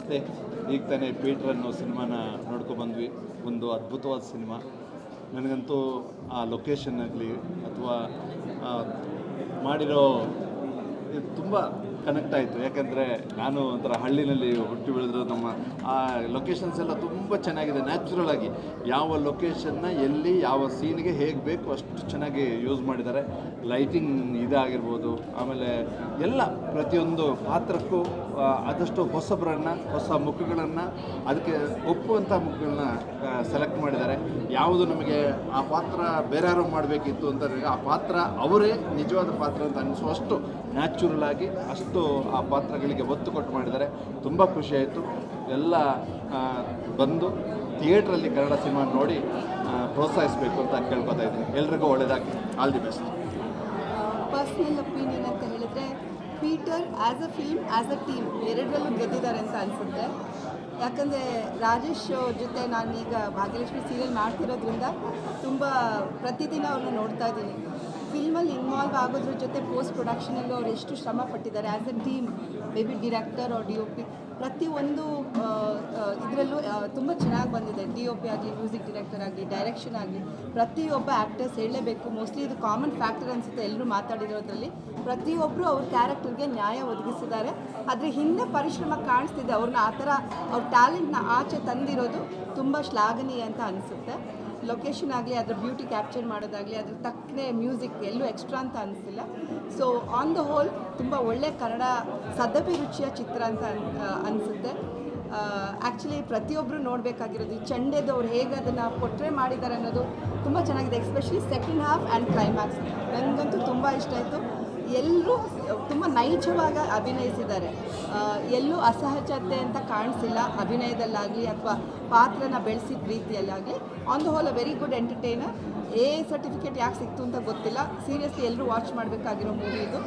ನಮಸ್ತೆ. ಈಗ ತಾನೇ ಪೀಟರ್ ಅನ್ನೋ ಸಿನಿಮಾನ ನೋಡ್ಕೊಬಂದ್ವಿ. ಒಂದು ಅದ್ಭುತವಾದ ಸಿನಿಮಾ. ನನಗಂತೂ ಆ ಲೊಕೇಶನ್ ಆಗಲಿ ಅಥವಾ ಮಾಡಿರೋ ಇದು ತುಂಬ ಕನೆಕ್ಟ್ ಆಯಿತು. ಯಾಕಂದರೆ ನಾನು ಒಂಥರ ಹಳ್ಳಿನಲ್ಲಿ ಹುಟ್ಟಿ ಬೆಳೆದ್ರು. ನಮ್ಮ ಆ ಲೊಕೇಶನ್ಸ್ ಎಲ್ಲ ತುಂಬ ಚೆನ್ನಾಗಿದೆ. ನ್ಯಾಚುರಲ್ ಆಗಿ ಯಾವ ಲೊಕೇಶನ್ನ ಎಲ್ಲಿ ಯಾವ ಸೀನ್ಗೆ ಹೇಗೆ ಬೇಕು ಅಷ್ಟು ಚೆನ್ನಾಗಿ ಯೂಸ್ ಮಾಡಿದ್ದಾರೆ. ಲೈಟಿಂಗ್ ಇದಾಗಿರ್ಬೋದು, ಆಮೇಲೆ ಎಲ್ಲ ಪ್ರತಿಯೊಂದು ಪಾತ್ರಕ್ಕೂ ಆದಷ್ಟು ಹೊಸಬರನ್ನು, ಹೊಸ ಮುಖಗಳನ್ನು, ಅದಕ್ಕೆ ಒಪ್ಪುವಂಥ ಮುಖಗಳನ್ನ ಸೆಲೆಕ್ಟ್ ಮಾಡಿದ್ದಾರೆ. ಯಾವುದು ನಮಗೆ ಆ ಪಾತ್ರ ಬೇರೆ ಯಾರೋ ಮಾಡಬೇಕಿತ್ತು ಅಂತ ಆ ಪಾತ್ರ ಅವರೇ ನಿಜವಾದ ಪಾತ್ರ ಅಂತ ಅನಿಸುವಷ್ಟು ನ್ಯಾಚುರಲ್ ಆಗಿ ಅಷ್ಟು ಆ ಪಾತ್ರಗಳಿಗೆ ಒತ್ತು ಕೊಟ್ಟು ಮಾಡಿದ್ದಾರೆ. ತುಂಬ ಖುಷಿಯಾಯಿತು. ಎಲ್ಲ ಬಂದು ಥಿಯೇಟ್ರಲ್ಲಿ ಕನ್ನಡ ಸಿನಿಮಾ ನೋಡಿ ಪ್ರೋತ್ಸಾಹಿಸಬೇಕು ಅಂತ ಕೇಳ್ಕೊತಾ ಇದ್ದೀನಿ. ಎಲ್ರಿಗೂ ಒಳ್ಳೆಯದಾಗಿ. All the best. Personal opinion ಅಂತ ಹೇಳಿದರೆ, Peter as a film, as a team ಎರಡರಲ್ಲೂ ಗೆದ್ದಿದ್ದಾರೆ ಅಂತ ಅನಿಸುತ್ತೆ. ಯಾಕಂದರೆ ರಾಜೇಶ್ ಜೊತೆ ನಾನೀಗ ಭಾಗ್ಯಲಕ್ಷ್ಮಿ ಸೀರಿಯಲ್ ಮಾಡ್ತಿರೋದ್ರಿಂದ ತುಂಬ ಪ್ರತಿದಿನ ಅವ್ರನ್ನ ನೋಡ್ತಾ ಇದ್ದೀನಿ. ಫಿಲ್ಮಲ್ಲಿ ಇನ್ವಾಲ್ವ್ ಆಗೋದ್ರ ಜೊತೆ ಪೋಸ್ಟ್ ಪ್ರೊಡಕ್ಷನಲ್ಲೂ ಅವ್ರು ಎಷ್ಟು ಶ್ರಮ ಪಟ್ಟಿದ್ದಾರೆ. As a team, maybe director or DOP, ಪ್ರತಿಯೊಂದು ಇದರಲ್ಲೂ ತುಂಬ ಚೆನ್ನಾಗಿ ಬಂದಿದೆ. DOP ಆಗಲಿ, ಮ್ಯೂಸಿಕ್ ಡೈರೆಕ್ಟರ್ ಆಗಲಿ, ಡೈರೆಕ್ಷನ್ ಆಗಲಿ, ಪ್ರತಿಯೊಬ್ಬ ಆ್ಯಕ್ಟರ್ಸ್ ಹೇಳಲೇಬೇಕು. ಮೋಸ್ಟ್ಲಿ ಇದು ಕಾಮನ್ ಫ್ಯಾಕ್ಟರ್ ಅನಿಸುತ್ತೆ ಎಲ್ಲರೂ ಮಾತಾಡಿರೋದ್ರಲ್ಲಿ. ಪ್ರತಿಯೊಬ್ಬರು ಅವ್ರ ಕ್ಯಾರೆಕ್ಟರ್ಗೆ ನ್ಯಾಯ ಒದಗಿಸಿದ್ದಾರೆ. ಆದರೆ ಹಿಂದೆ ಪರಿಶ್ರಮ ಕಾಣಿಸ್ತಿದೆ. ಅವ್ರನ್ನ ಆ ಥರ ಅವ್ರ ಟ್ಯಾಲೆಂಟ್ನ ಆಚೆ ತಂದಿರೋದು ತುಂಬ ಶ್ಲಾಘನೀಯ ಅಂತ ಅನಿಸುತ್ತೆ. ಲೊಕೇಶನ್ ಆಗಲಿ, ಅದರ ಬ್ಯೂಟಿ ಕ್ಯಾಪ್ಚರ್ ಮಾಡೋದಾಗಲಿ, ಅದ್ರ ತಕ್ಕನೆ ಮ್ಯೂಸಿಕ್ ಎಲ್ಲೂ ಎಕ್ಸ್ಟ್ರಾ ಅಂತ ಅನಿಸಿಲ್ಲ. ಸೊ ಆನ್ ದ ಹೋಲ್ ತುಂಬ ಒಳ್ಳೆ ಕನ್ನಡ ಸದಭಿರುಚಿಯ ಚಿತ್ರ ಅಂತ ಅನಿಸುತ್ತೆ. ಆ್ಯಕ್ಚುಲಿ ಪ್ರತಿಯೊಬ್ಬರು ನೋಡಬೇಕಾಗಿರೋದು ಈ ಚಂಡೆದವ್ರು ಹೇಗೆ ಅದನ್ನು ಪೊಟ್ರೆ ಮಾಡಿದ್ದಾರೆ ಅನ್ನೋದು ತುಂಬ ಚೆನ್ನಾಗಿದೆ. Especially second half and climax ನನಗಂತೂ ತುಂಬ ಇಷ್ಟ ಆಯಿತು. ಎಲ್ಲರೂ ತುಂಬ ನೈಜವಾಗಿ ಅಭಿನಯಿಸಿದ್ದಾರೆ. ಎಲ್ಲೂ ಅಸಹಜತೆ ಅಂತ ಕಾಣಿಸಿಲ್ಲ ಅಭಿನಯದಲ್ಲಾಗಲಿ ಅಥವಾ ಪಾತ್ರನ ಬೆಳೆಸಿದ ರೀತಿಯಲ್ಲಾಗಲಿ. On the whole a very good entertainer. Certificate ಯಾಕೆ ಸಿಕ್ತು ಅಂತ ಗೊತ್ತಿಲ್ಲ. ಸೀರಿಯಸ್ಲಿ ಎಲ್ಲರೂ ವಾಚ್ ಮಾಡಬೇಕಾಗಿರೋ ಮೂವಿ ಇದು.